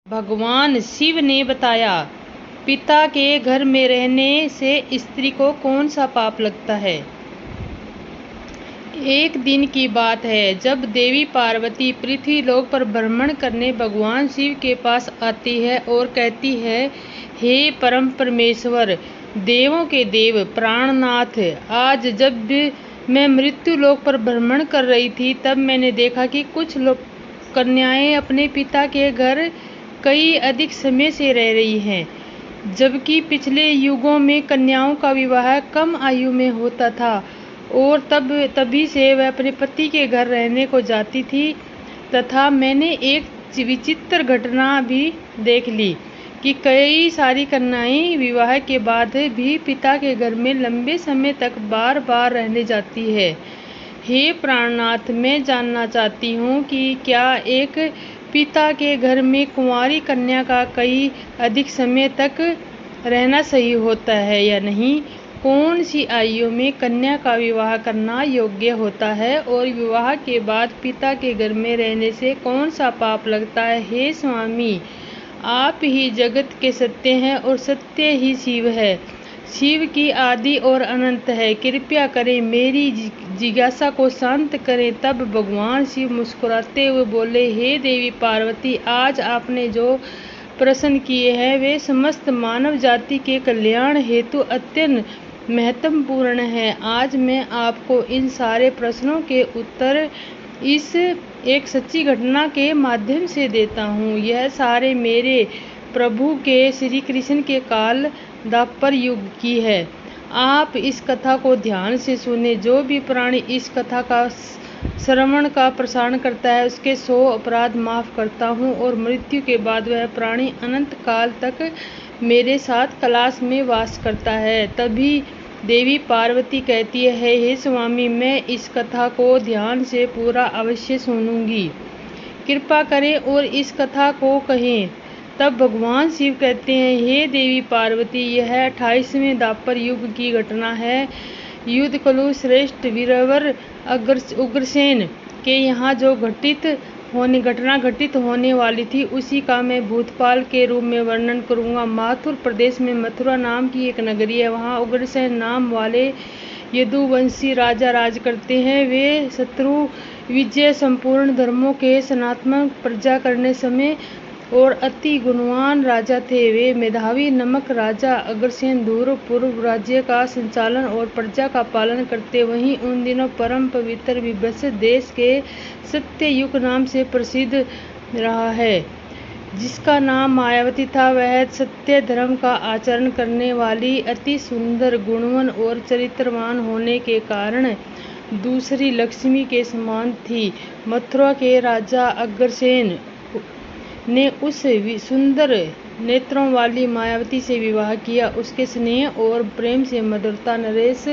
भगवान शिव ने बताया, पिता के घर में रहने से स्त्री को कौन सा पाप लगता है। एक दिन की बात है, जब देवी पार्वती पृथ्वीलोक पर भ्रमण करने भगवान शिव के पास आती है और कहती है, हे परम परमेश्वर, देवों के देव प्राणनाथ, आज जब मैं मृत्युलोक पर भ्रमण कर रही थी, तब मैंने देखा कि कुछ कन्याएं अपने पिता के घर कई अधिक समय से रह रही हैं, जबकि पिछले युगों में कन्याओं का विवाह कम आयु में होता था और तभी से वह अपने पति के घर रहने को जाती थी। तथा मैंने एक विचित्र घटना भी देख ली कि कई सारी कन्याएं विवाह के बाद भी पिता के घर में लंबे समय तक बार बार रहने जाती है। हे प्राणनाथ, मैं जानना चाहती हूँ कि क्या एक पिता के घर में कुंवारी कन्या का कई अधिक समय तक रहना सही होता है या नहीं। कौन सी आयु में कन्या का विवाह करना योग्य होता है और विवाह के बाद पिता के घर में रहने से कौन सा पाप लगता है। हे स्वामी, आप ही जगत के सत्य हैं और सत्य ही शिव है। शिव की आदि और अनंत है। कृपया करें, मेरी जिज्ञासा को शांत करें। तब भगवान शिव मुस्कुराते हुए बोले, हे देवी पार्वती, आज आपने जो प्रश्न किए हैं वे समस्त मानव जाति के कल्याण हेतु अत्यंत महत्वपूर्ण है। आज मैं आपको इन सारे प्रश्नों के उत्तर इस एक सच्ची घटना के माध्यम से देता हूँ। यह सारे मेरे प्रभु के श्री कृष्ण के काल द्वापर युग की है। आप इस कथा को ध्यान से सुने। जो भी प्राणी इस कथा का श्रवण का प्रसारण करता है, उसके 100 अपराध माफ करता हूँ और मृत्यु के बाद वह प्राणी अनंत काल तक मेरे साथ कैलाश में वास करता है। तभी देवी पार्वती कहती है, हे स्वामी, मैं इस कथा को ध्यान से पूरा अवश्य सुनूंगी। कृपा करें और इस कथा को कहें। तब भगवान शिव कहते हैं, हे देवी पार्वती, यह 28वें द्वापर युग की घटना है। युद्ध कलु श्रेष्ठ वीरवर उग्रसेन के यहाँ जो घटना घटित होने वाली थी, उसी का मैं भूतकाल के रूप में वर्णन करूंगा। माथुर प्रदेश में मथुरा नाम की एक नगरी है। वहाँ उग्रसेन नाम वाले यदुवंशी राजा राज करते हैं। वे शत्रु विजय संपूर्ण धर्मों के सनातन प्रजा करने समय और अति गुणवान राजा थे। वे मेधावी नमक राजा अग्रसेन दूर पूर्व राज्य का संचालन और प्रजा का पालन करते। वहीं उन दिनों परम पवित्र विभत्स देश के सत्ययुग नाम से प्रसिद्ध रहा है, जिसका नाम मायावती था। वह सत्य धर्म का आचरण करने वाली, अति सुंदर, गुणवान और चरित्रवान होने के कारण दूसरी लक्ष्मी के समान थी। मथुरा के राजा अग्रसेन ने उस सुंदर नेत्रों वाली मायावती से विवाह किया। उसके स्नेह और प्रेम से मधुरता नरेश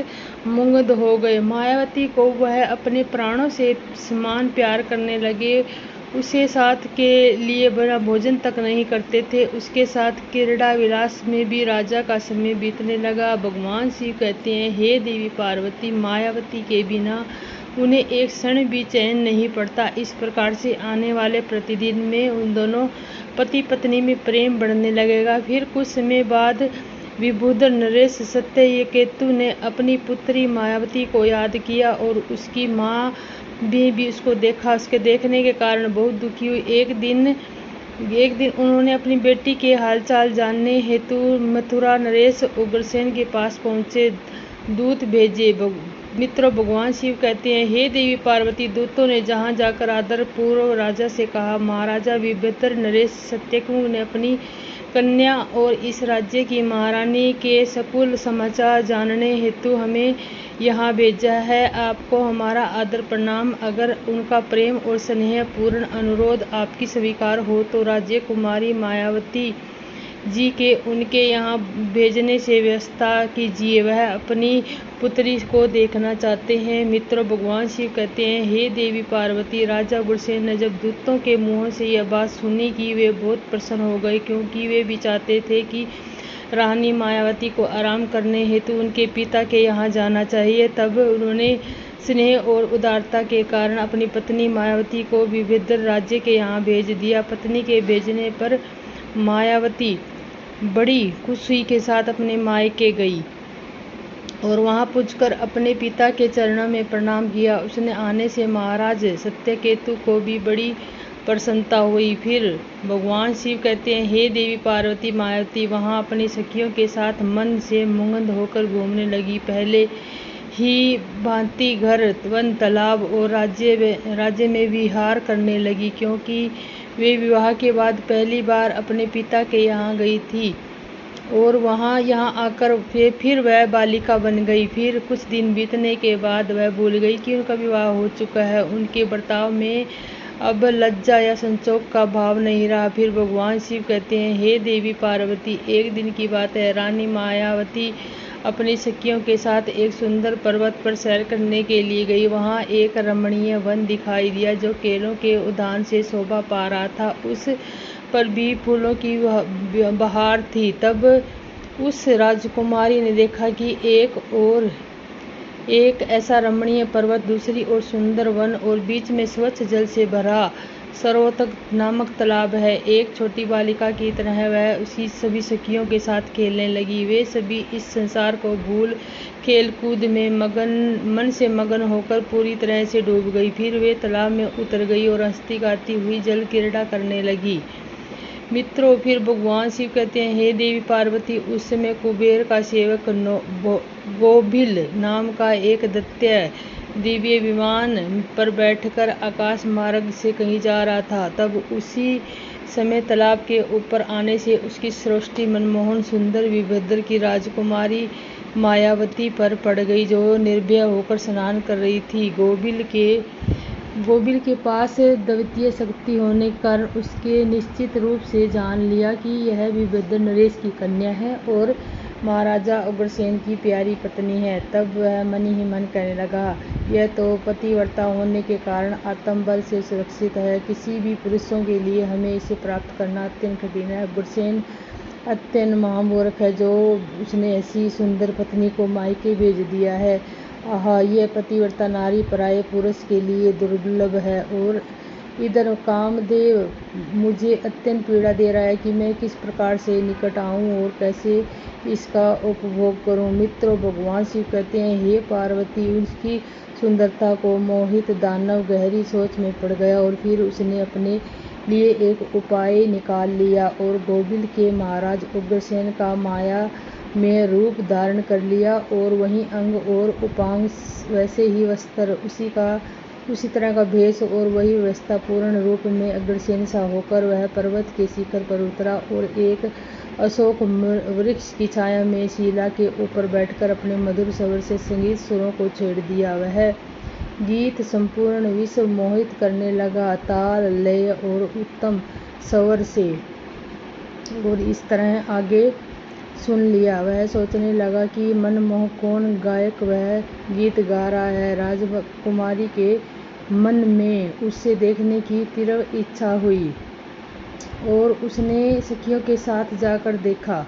मुग्ध हो गए। मायावती को वह अपने प्राणों से समान प्यार करने लगे। उसे साथ के लिए बिना भोजन तक नहीं करते थे। उसके साथ क्रीड़ा विलास में भी राजा का समय बीतने लगा। भगवान शिव कहते हैं, हे देवी पार्वती, मायावती के बिना उन्हें एक क्षण भी चैन नहीं पड़ता। इस प्रकार से आने वाले प्रतिदिन में उन दोनों पति पत्नी में प्रेम बढ़ने लगेगा। फिर कुछ समय बाद विबुध नरेश सत्यकेतु ने अपनी पुत्री मायावती को याद किया और उसकी माँ भी उसको देखा। उसके देखने के कारण बहुत दुखी हुई। एक दिन उन्होंने अपनी बेटी के हालचाल जानने हेतु मथुरा नरेश उग्रसेन के पास पहुँचे। दूत भेजे। मित्रों, भगवान शिव कहते हैं, हे देवी पार्वती, दूतों ने जहाँ जाकर आदर पूर्व राजा से कहा, महाराजा विभद्र नरेश सत्यकेतु ने अपनी कन्या और इस राज्य की महारानी के सकुल समाचार जानने हेतु हमें यहाँ भेजा है। आपको हमारा आदर प्रणाम। अगर उनका प्रेम और स्नेह पूर्ण अनुरोध आपकी स्वीकार हो तो राज्य कुमारी मायावती जी के उनके यहाँ भेजने से व्यवस्था कीजिए। वह अपनी पुत्री को देखना चाहते हैं। मित्रों, भगवान शिव कहते हैं, हे देवी पार्वती, राजा उग्रसेन ने जब दूतों के मुंह से यह बात सुनी कि वे बहुत प्रसन्न हो गए, क्योंकि वे भी चाहते थे कि रानी मायावती को आराम करने हेतु उनके पिता के यहाँ जाना चाहिए। तब उन्होंने स्नेह और उदारता के कारण अपनी पत्नी मायावती को विभिन्न राज्य के यहाँ भेज दिया। पत्नी के भेजने पर मायावती बड़ी खुशी के साथ अपने मायके गई और वहां पहुंचकर अपने पिता के चरणों में प्रणाम किया। उसने आने से महाराज सत्यकेतु को भी बड़ी प्रसन्नता हुई। फिर भगवान शिव कहते हैं, हे देवी पार्वती, मायावती वहां अपनी सखियों के साथ मन से मुग्ध होकर घूमने लगी। पहले ही भांति घर, वन, तालाब और राज्य में विहार करने लगी, क्योंकि वे विवाह के बाद पहली बार अपने पिता के यहाँ गई थी और यहाँ आकर फिर वह बालिका बन गई। फिर कुछ दिन बीतने के बाद वह भूल गई कि उनका विवाह हो चुका है। उनके बर्ताव में अब लज्जा या संकोच का भाव नहीं रहा। फिर भगवान शिव कहते हैं, हे देवी पार्वती, एक दिन की बात है, रानी मायावती अपनी सखियों के साथ एक सुंदर पर्वत पर सैर करने के लिए गई। वहां एक रमणीय वन दिखाई दिया जो केलों के उद्यान से शोभा पा रहा था। उस पर भी फूलों की बहार थी। तब उस राजकुमारी ने देखा कि एक ऐसा रमणीय पर्वत, दूसरी ओर सुंदर वन और बीच में स्वच्छ जल से भरा सरोवर नामक तालाब है। एक छोटी बालिका की तरह वह उसी सभी सखियों के साथ खेलने लगी। वे सभी इस संसार को भूल खेल कूद में मन से मगन होकर पूरी तरह से डूब गई। फिर वे तालाब में उतर गई और हंसती गाती हुई जल क्रीड़ा करने लगी। मित्रों, फिर भगवान शिव कहते हैं, हे देवी पार्वती, उस समय कुबेर का सेवक गोभिल नाम का एक दैत्य दिव्य विमान पर बैठकर आकाश मार्ग से कहीं जा रहा था। तब उसी समय तालाब के ऊपर आने से उसकी सृष्टि मनमोहन सुंदर वीरभद्र की राजकुमारी मायावती पर पड़ गई, जो निर्भय होकर स्नान कर रही थी। गोभिल के पास दैवीय शक्ति होने के कारण उसके निश्चित रूप से जान लिया कि यह वीरभद्र नरेश की कन्या है और महाराजा उग्रसेन की प्यारी पत्नी है। तब वह मन ही मन कहने लगा, यह तो पतिव्रता होने के कारण आत्मबल से सुरक्षित है। किसी भी पुरुषों के लिए हमें इसे प्राप्त करना अत्यंत कठिन है। उग्रसेन अत्यंत महामूर्ख है जो उसने ऐसी सुंदर पत्नी को मायके भेज दिया है। आहा, यह पतिव्रता नारी पराये पुरुष के लिए दुर्लभ है। और इधर कामदेव मुझे अत्यंत पीड़ा दे रहा है कि मैं किस प्रकार से निकट आऊं और कैसे इसका उपभोग करूं। मित्रों, भगवान शिव कहते हैं, हे पार्वती, उसकी सुंदरता को मोहित दानव गहरी सोच में पड़ गया और फिर उसने अपने लिए एक उपाय निकाल लिया और गोभिल के महाराज उग्रसेन का माया में रूप धारण कर लिया और वही अंग और उपांग, वैसे ही वस्त्र, उसी तरह का भेष और वही व्यवस्था पूर्ण रूप में अग्रसेन सा होकर वह पर्वत के शिखर पर उतरा और एक अशोक वृक्ष की छाया में शिला के ऊपर बैठकर अपने मधुर स्वर से संगीत सुरों को छेड़ दिया। वह गीत संपूर्ण विश्व मोहित करने लगा, ताल, लय और उत्तम स्वर से। और इस तरह आगे सुन लिया। वह सोचने लगा कि मनमोहक कौन गायक वह गीत गा रहा है। राजकुमारी के मन में उसे देखने की तीव्र इच्छा हुई और उसने सखियों के साथ जाकर देखा।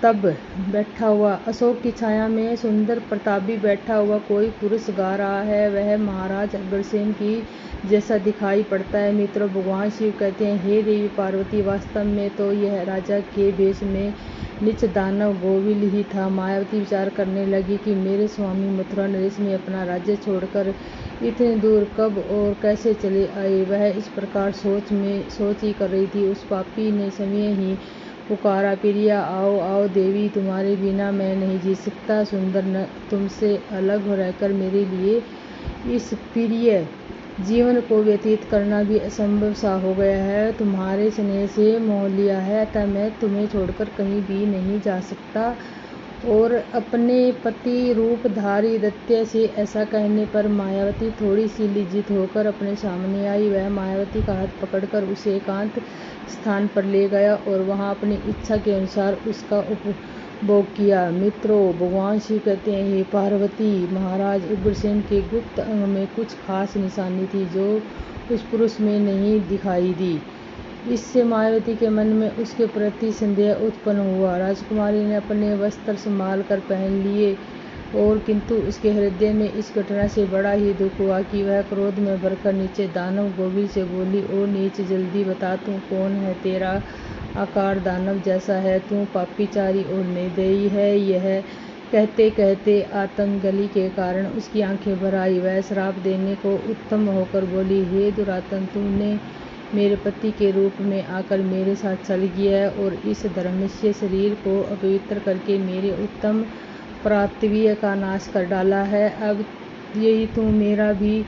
तब बैठा हुआ अशोक की छाया में सुंदर प्रतापी बैठा हुआ कोई पुरुष गा रहा है। वह महाराज अग्रसेन की जैसा दिखाई पड़ता है। मित्रों, भगवान शिव कहते हैं, हे देवी पार्वती, वास्तव में तो यह राजा के भेष में नीच दानव गोभिल ही था। मायावती विचार करने लगी कि मेरे स्वामी मथुरा नरेश में अपना राज्य छोड़कर इतने दूर कब और कैसे चले आए। वह इस प्रकार सोच ही कर रही थी। उस पापी ने समय ही पुकारा, प्रिया आओ आओ देवी, तुम्हारे बिना मैं नहीं जी सकता। सुंदर, तुमसे अलग रहकर मेरे लिए इस प्रिय जीवन को व्यतीत करना भी असंभव सा हो गया है। तुम्हारे स्नेह से मोह लिया है, अतः मैं तुम्हें छोड़कर कहीं भी नहीं जा सकता। और अपने पति रूपधारी दैत्य से ऐसा कहने पर मायावती थोड़ी सी लज्जित होकर अपने सामने आई। वह मायावती का हाथ पकड़कर उसे एकांत स्थान पर ले गया और वहां अपनी इच्छा के अनुसार उसका उपभोग किया। मित्रों, भगवान शिव कहते हैं, हे पार्वती, महाराज उग्रसेन के गुप्त अंग में कुछ खास निशानी थी जो उस पुरुष में नहीं दिखाई दी। इससे मायावती के मन में उसके प्रति संदेह उत्पन्न हुआ। राजकुमारी ने अपने वस्त्र संभाल कर पहन लिए और किंतु उसके हृदय में इस घटना से बड़ा ही दुख हुआ कि वह क्रोध में भरकर नीचे दानव गोभिल से बोली, ओ नीच, जल्दी बता, तू कौन है, तेरा आकार दानव जैसा है, तू पापीचारी और निर्दयी है। यह कहते कहते आतंकगली के कारण उसकी आंखें भर आई। वह श्राप देने को उत्तम होकर बोली, हे दुरातन, तूने मेरे पति के रूप में आकर मेरे साथ छल किया है और इस धर्मस्य शरीर को अपवित्र करके मेरे उत्तम प्रातव्य का नाश कर डाला है। अब यही तू मेरा भी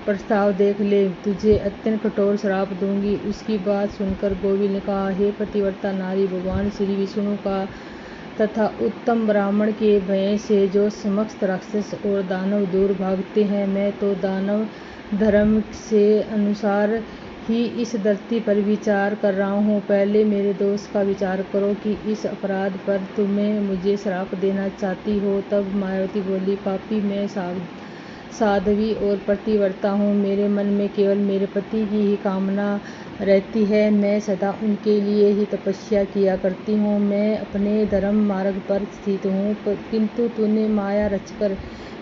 प्रस्ताव देख ले, तुझे अत्यंत कठोर श्राप दूंगी। उसकी बात सुनकर गोविल ने कहा, हे पतिव्रता नारी, भगवान श्री विष्णु का तथा उत्तम ब्राह्मण के भय से जो समस्त राक्षस और दानव दूर भागते हैं, मैं तो दानव धर्म से अनुसार ही इस धरती पर विचार कर रहा हूँ। पहले मेरे दोष का विचार करो कि इस अपराध पर तुम्हें मुझे श्राप देना चाहती हो। तब मायावती बोली, पापी, मैं साध्वी और पतिव्रता हूँ। मेरे मन में केवल मेरे पति की ही कामना रहती है। मैं सदा उनके लिए ही तपस्या किया करती हूँ। मैं अपने धर्म मार्ग पर स्थित हूँ, किंतु तूने माया रचकर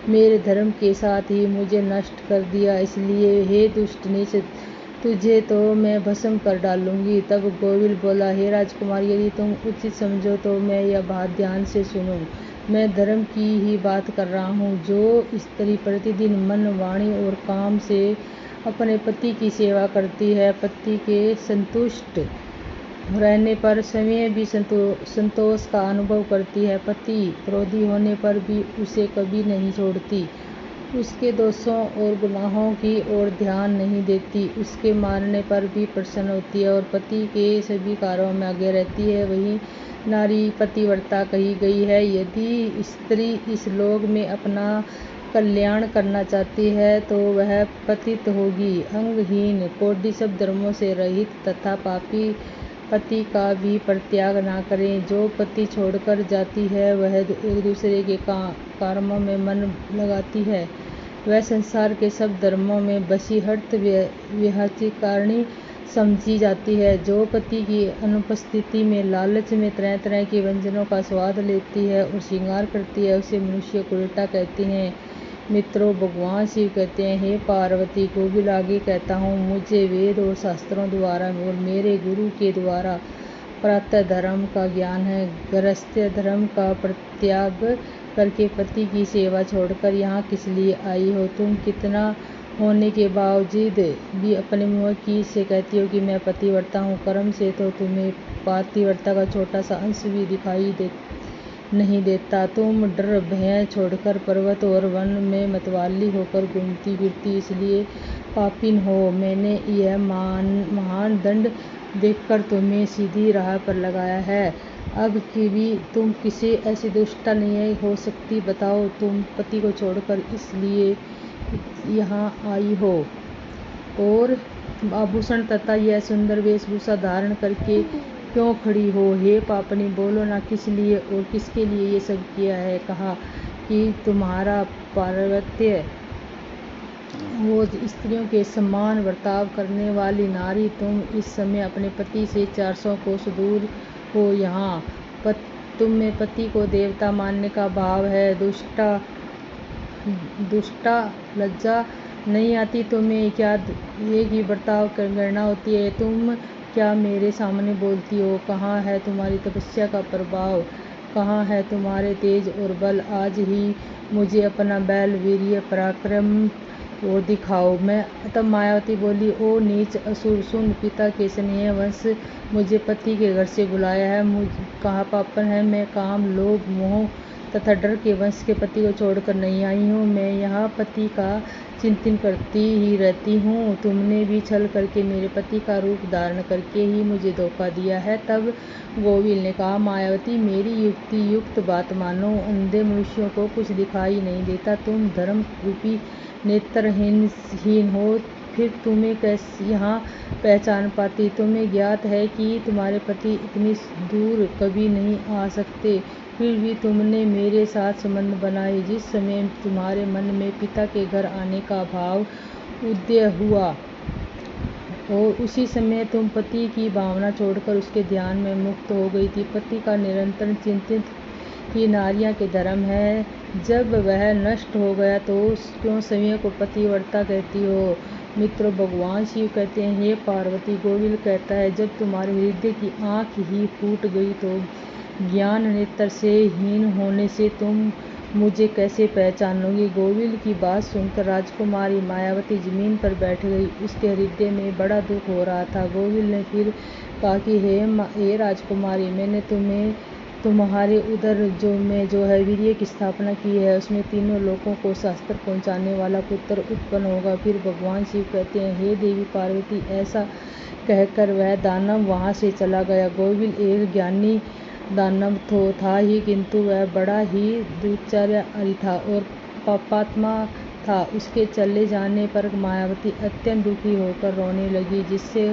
मेरे धर्म के साथ ही मुझे नष्ट कर दिया। इसलिए हे दुष्ट नीच, तुझे तो मैं भस्म कर डालूंगी। तब गोविल बोला, हे राजकुमार, यदि तुम उचित समझो तो मैं यह बात ध्यान से सुनो। मैं धर्म की ही बात कर रहा हूँ। जो स्त्री प्रतिदिन मन, वाणी और काम से अपने पति की सेवा करती है, पति के संतुष्ट रहने पर स्वयं भी संतोष का अनुभव करती है, पति क्रोधी होने पर भी उसे कभी नहीं छोड़ती, उसके दोषों और गुनाहों की ओर ध्यान नहीं देती, उसके मारने पर भी प्रसन्न होती है और पति के सभी कार्यों में आगे रहती है, वही नारी पतिव्रता कही गई है। यदि स्त्री इस लोक में अपना कल्याण करना चाहती है तो वह पतित होगी, अंगहीन, कोटि सब धर्मों से रहित तथा पापी पति का भी परित्याग ना करें। जो पति छोड़कर जाती है वह एक दूसरे के कर्मों में मन लगाती है, वह संसार के सब धर्मों में वशीहर्त व्यभिचारिणी समझी जाती है। जो पति की अनुपस्थिति में लालच में तरह तरह के व्यंजनों का स्वाद लेती है और श्रृंगार करती है, उसे मनुष्य कुलटा कहते हैं। मित्रों, भगवान शिव कहते हैं, हे पार्वती, गोविल आगे कहता हूँ, मुझे वेद और शास्त्रों द्वारा और मेरे गुरु के द्वारा प्रातः धर्म का ज्ञान है। गृहस्थ्य धर्म का परित्याग करके पति की सेवा छोड़कर यहाँ किस लिए आई हो? तुम कितना होने के बावजूद भी अपने मुँह की से कहती हो कि मैं पतिव्रता हूँ। कर्म से तो तुम्हें पतिव्रता का छोटा सा अंश भी दिखाई नहीं देता। तुम डर भय छोड़कर पर्वत और वन में मतवाली होकर घूमती फिरती, इसलिए पापिन हो। मैंने यह महान दंड देखकर तुम्हें सीधी राह पर लगाया है। अब की भी तुम किसी ऐसी दुष्टा नहीं हो सकती। बताओ, तुम पति को छोड़कर इसलिए यहाँ आई हो और आभूषण तथा यह सुंदर वेशभूषा धारण करके क्यों खड़ी हो? हे पापनी, बोलो ना, किस लिए और किसके लिए ये सब किया है? कहा कि तुम्हारा पार्वत्य वो स्त्रियों के समान बर्ताव करने वाली नारी, तुम इस समय अपने पति से 400 कोस दूर हो। यहाँ तुम में पति को देवता मानने का भाव है। दुष्टा, लज्जा नहीं आती तुम्हें? क्या एक ही बर्ताव करना होती है? तुम क्या मेरे सामने बोलती हो? कहाँ है तुम्हारी तपस्या का प्रभाव? कहाँ है तुम्हारे तेज और बल? आज ही मुझे अपना बल, वीर्य, पराक्रम वो दिखाओ। मैं तब मायावती बोली, ओ नीच असुर, सुन, पिता के स्नेह वंश मुझे पति के घर से बुलाया है। मुझ कहाँ पापन है? मैं काम, लोभ, मोह तथा डर के वंश के पति को छोड़कर नहीं आई हूँ। मैं यहाँ पति का चिंतन करती ही रहती हूँ। तुमने भी छल करके मेरे पति का रूप धारण करके ही मुझे धोखा दिया है। तब गोविल ने कहा, मायावती, मेरी युक्ति युक्त बात मानो। अंधे मनुष्यों को कुछ दिखाई नहीं देता। तुम धर्म रूपी नेत्रहीन हो, फिर तुम्हें कैसे यहाँ पहचान पाती? तुम्हें ज्ञात है कि तुम्हारे पति इतनी दूर कभी नहीं आ सकते, फिर भी तुमने मेरे साथ संबंध बनाए। जिस समय तुम्हारे मन में पिता के घर आने का भाव उदय हुआ और उसी समय तुम पति की भावना छोड़कर उसके ध्यान में मुक्त हो गई थी। पति का निरंतर चिंतित ही नारियां के धर्म है। जब वह नष्ट हो गया तो क्यों स्वयं को पतिव्रता कहती हो? मित्रों, भगवान शिव कहते हैं, हे पार्वती, गोविल कहता है, जब तुम्हारे हृदय की आँख ही फूट गई तो ज्ञान नेत्र से हीन होने से तुम मुझे कैसे पहचानोगे। गोविल की बात सुनकर राजकुमारी मायावती जमीन पर बैठ गई। उसके हृदय में बड़ा दुख हो रहा था। गोविल ने फिर कहा कि हे राजकुमारी, मैंने तुम्हारे उदर जो है वीर्य की स्थापना की है, उसमें तीनों लोगों को शास्त्र पहुंचाने वाला पुत्र उत्पन्न होगा। फिर भगवान शिव कहते हैं, हे देवी पार्वती, ऐसा कहकर वह दानव वहां से चला गया। गोविल एक ज्ञानी दानव तो था ही, किंतु वह बड़ा ही दुराचारी था और पापात्मा था। उसके चले जाने पर मायावती अत्यंत दुखी होकर रोने लगी, जिससे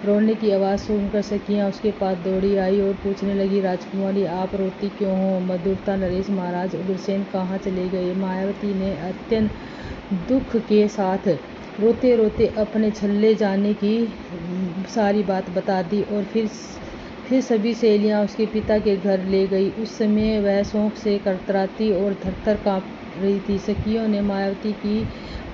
रोने की आवाज़ सुनकर सखियाँ उसके पास दौड़ी आई और पूछने लगी, राजकुमारी, आप रोती क्यों हो? मधुरता नरेश महाराज उग्रसेन कहाँ चले गए? मायावती ने अत्यंत दुख के साथ रोते रोते अपने चले जाने की सारी बात बता दी और फिर सभी सहेलियाँ उसके पिता के घर ले गई। उस समय वह शोक से करतराती और थरथर काँप रही थी। सखियों ने मायावती की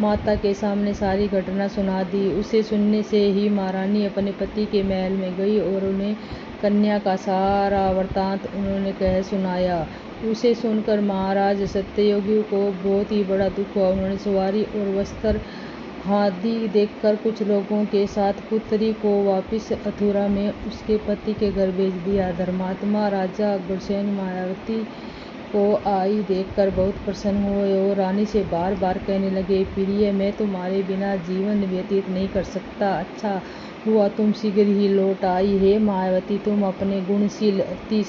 माता के सामने सारी घटना सुना दी। उसे सुनने से ही महारानी अपने पति के महल में गई और उन्हें कन्या का सारा वृत्तांत उन्होंने कह सुनाया। उसे सुनकर महाराज सत्ययोगी को बहुत ही बड़ा दुख हुआ। उन्होंने सवारी और वस्त्र आदि देखकर कुछ लोगों के साथ पुत्री को वापिस मथुरा में उसके पति के घर भेज दिया। धर्मात्मा राजा उग्रसेन मायावती को आई देखकर बहुत प्रसन्न हुए और रानी से बार बार कहने लगे, प्रिय, मैं तुम्हारे बिना जीवन व्यतीत नहीं कर सकता। अच्छा हुआ तुम शीघ्र ही लौट आई। हे मायावती, तुम अपने गुणशील, अति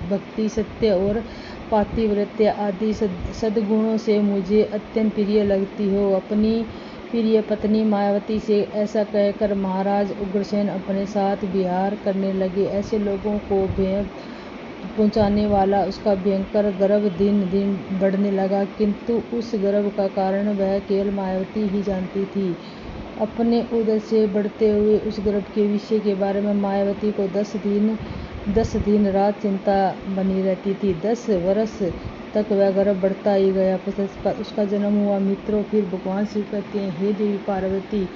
भक्ति, सत्य और पातिव्रत्य आदि सद्गुणों से मुझे अत्यंत प्रिय लगती हो। अपनी प्रिय पत्नी मायावती से ऐसा कहकर महाराज उग्रसेन अपने साथ विहार करने लगे। ऐसे लोगों को भय पहुंचाने वाला उसका भयंकर गर्व दिन दिन बढ़ने लगा, किंतु उस गर्व का कारण वह केवल मायावती ही जानती थी। अपने उदर से बढ़ते हुए उस गर्व के विषय के बारे में मायावती को 10 दिन रात चिंता बनी रहती थी। 10 वर्ष तक वह गर्व बढ़ता ही गया। उसका जन्म हुआ। मित्रों, फिर भगवान शिव कहते हैं, हे देवी पार्वती,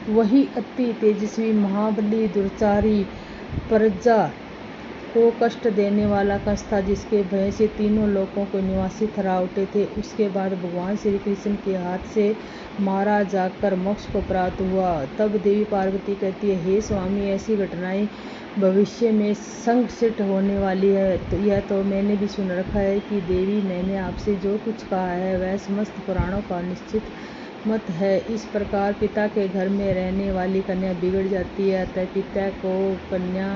वही अति तेजस्वी महाबली दुराचारी प्रजा को कष्ट देने वाला कंस था, जिसके भय से तीनों लोगों को निवासी थरा उठे थे। उसके बाद भगवान श्री कृष्ण के हाथ से मारा जाकर मोक्ष को प्राप्त हुआ। तब देवी पार्वती कहती है, हे स्वामी, ऐसी घटनाएं भविष्य में संघटित होने वाली है। तो यह तो मैंने भी सुन रखा है कि देवी, मैंने आपसे जो कुछ कहा है वह समस्त पुराणों का निश्चित मत है। इस प्रकार पिता के घर में रहने वाली कन्या बिगड़ जाती है, अतः पिता को कन्या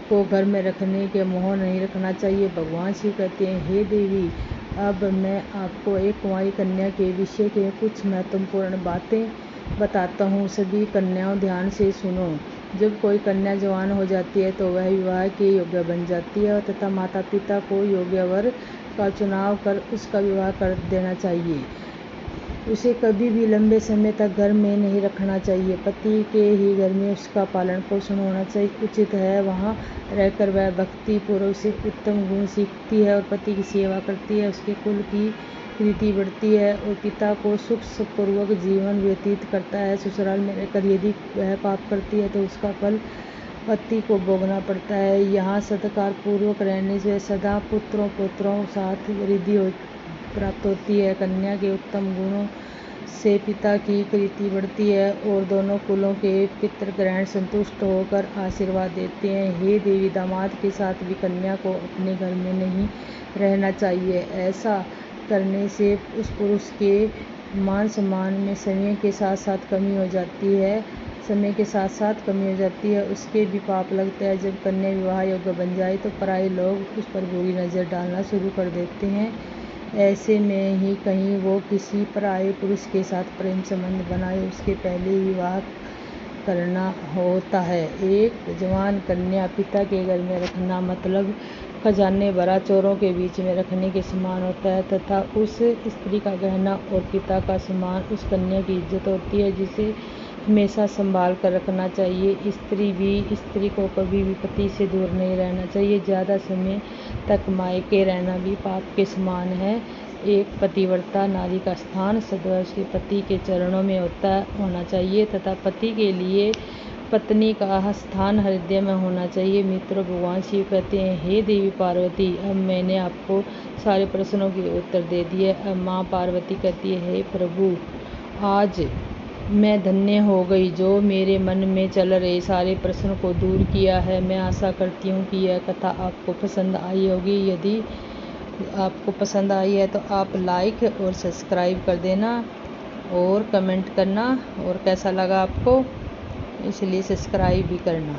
को घर में रखने के मोह नहीं रखना चाहिए। भगवान शिव कहते हैं, हे देवी, अब मैं आपको एक कुंवारी कन्या के विषय के कुछ महत्वपूर्ण बातें बताता हूँ। सभी कन्याओं, ध्यान से सुनो। जब कोई कन्या जवान हो जाती है तो वह विवाह के योग्य बन जाती है तथा माता पिता को योग्य वर का चुनाव कर उसका विवाह कर देना चाहिए। उसे कभी भी लंबे समय तक घर में नहीं रखना चाहिए। पति के ही घर में उसका पालन पोषण होना चाहिए। उचित है, वहाँ रहकर वह भक्ति पूर्वक से उत्तम गुण सीखती है और पति की सेवा करती है। उसके कुल की कीर्ति बढ़ती है और पिता को सुखपूर्वक जीवन व्यतीत करता है। ससुराल में रहकर यदि वह पाप करती है तो उसका फल पति को भोगना पड़ता है। यहाँ सत्कार पूर्वक रहने से सदा पुत्रों साथ वृद्धि प्राप्त होती है। कन्या के उत्तम गुणों से पिता की कीर्ति बढ़ती है और दोनों कुलों के पितृग्रहण संतुष्ट होकर आशीर्वाद देते हैं। हे देवी, दामाद के साथ भी कन्या को अपने घर में नहीं रहना चाहिए। ऐसा करने से उस पुरुष के मान सम्मान में समय के साथ साथ कमी हो जाती है। उसके भी पाप लगता है। जब कन्या विवाह योग्य बन जाए तो पराये लोग उस पर बुरी नज़र डालना शुरू कर देते हैं। ऐसे में ही कहीं वो किसी पराये पुरुष के साथ प्रेम संबंध बनाए, उसके पहले विवाह करना होता है। एक जवान कन्या पिता के घर में रखना मतलब खजाने भरा चोरों के बीच में रखने के समान होता है तथा उस स्त्री का गहना और पिता का सम्मान उस कन्या की इज्जत होती है, जिसे हमेशा संभाल कर रखना चाहिए। स्त्री को कभी भी पति से दूर नहीं रहना चाहिए। ज़्यादा समय तक मायके रहना भी पाप के समान है। एक पतिव्रता नारी का स्थान सदैव उसके पति के चरणों में होना चाहिए तथा पति के लिए पत्नी का स्थान हृदय में होना चाहिए। मित्रों, भगवान शिव कहते हैं, हे देवी पार्वती, अब मैंने आपको सारे प्रश्नों के उत्तर दे दिए। अब माँ पार्वती कहती है, हे प्रभु, आज मैं धन्य हो गई जो मेरे मन में चल रहे सारे प्रश्नों को दूर किया है। मैं आशा करती हूँ कि यह कथा आपको पसंद आई होगी। यदि आपको पसंद आई है तो आप लाइक और सब्सक्राइब कर देना और कमेंट करना और कैसा लगा आपको, इसलिए सब्सक्राइब भी करना।